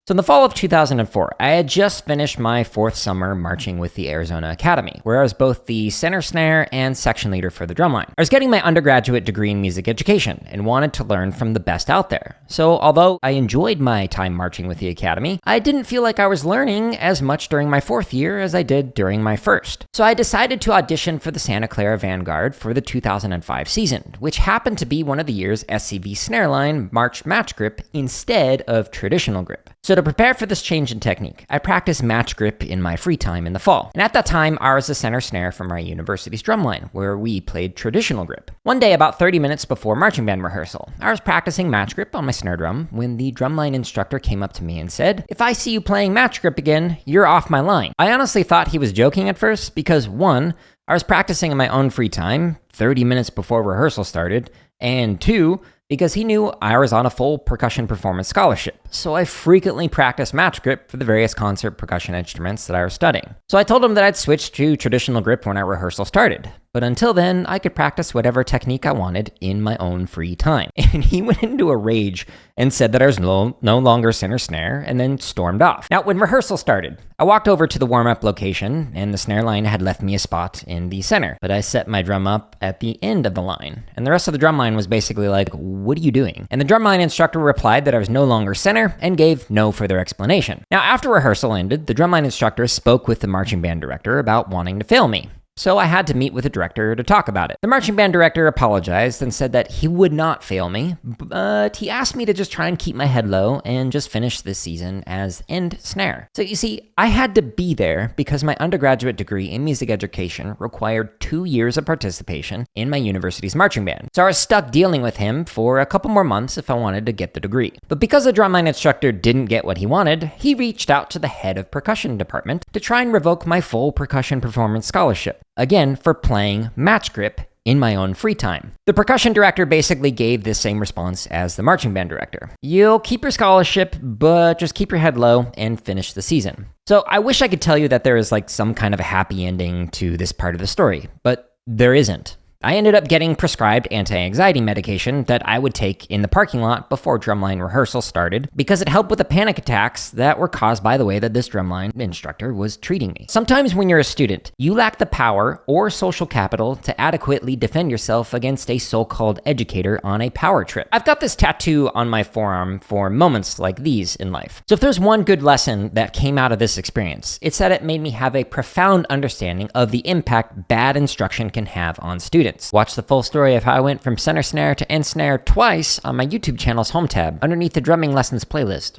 So in the fall of 2004, I had just finished my 4th summer marching with the Arizona Academy, where I was both the center snare and section leader for the drumline. I was getting my undergraduate degree in music education and wanted to learn from the best out there. So although I enjoyed my time marching with the Academy, I didn't feel like I was learning as much during my 4th year as I did during my 1st. So I decided to audition for the Santa Clara Vanguard for the 2005 season, which happened to be one of the year's SCV snare line march match grip instead of traditional grip. So to prepare for this change in technique, I practiced match grip in my free time in the fall. And at that time, I was the center snare for my university's drumline, where we played traditional grip. One day, about 30 minutes before marching band rehearsal, I was practicing match grip on my snare drum when the drumline instructor came up to me and said, "If I see you playing match grip again, you're off my line." I honestly thought he was joking at first because 1, I was practicing in my own free time, 30 minutes before rehearsal started, and 2, because he knew I was on a full percussion performance scholarship, so I frequently practiced match grip for the various concert percussion instruments that I was studying. So I told him that I'd switch to traditional grip when our rehearsal started, but until then, I could practice whatever technique I wanted in my own free time. And he went into a rage and said that I was no longer center snare, and then stormed off. Now, when rehearsal started, I walked over to the warm-up location, and the snare line had left me a spot in the center, but I set my drum up at the end of the line, and the rest of the drum line was basically like, "What are you doing?" And the drumline instructor replied that I was no longer center and gave no further explanation. Now, after rehearsal ended, the drumline instructor spoke with the marching band director about wanting to fail me. So I had to meet with the director to talk about it. The marching band director apologized and said that he would not fail me, but he asked me to just try and keep my head low and just finish this season as end snare. So you see, I had to be there because my undergraduate degree in music education required 2 years of participation in my university's marching band. So I was stuck dealing with him for a couple more months if I wanted to get the degree. But because the drumline instructor didn't get what he wanted, he reached out to the head of percussion department to try and revoke my full percussion performance scholarship. Again, for playing match grip in my own free time. The percussion director basically gave this same response as the marching band director. "You'll keep your scholarship, but just keep your head low and finish the season." So I wish I could tell you that there is like some kind of a happy ending to this part of the story, but there isn't. I ended up getting prescribed anti-anxiety medication that I would take in the parking lot before drumline rehearsal started because it helped with the panic attacks that were caused by the way that this drumline instructor was treating me. Sometimes when you're a student, you lack the power or social capital to adequately defend yourself against a so-called educator on a power trip. I've got this tattoo on my forearm for moments like these in life. So if there's one good lesson that came out of this experience, it's that it made me have a profound understanding of the impact bad instruction can have on students. Watch the full story of how I went from center snare to end snare twice on my YouTube channel's home tab underneath the drumming lessons playlist.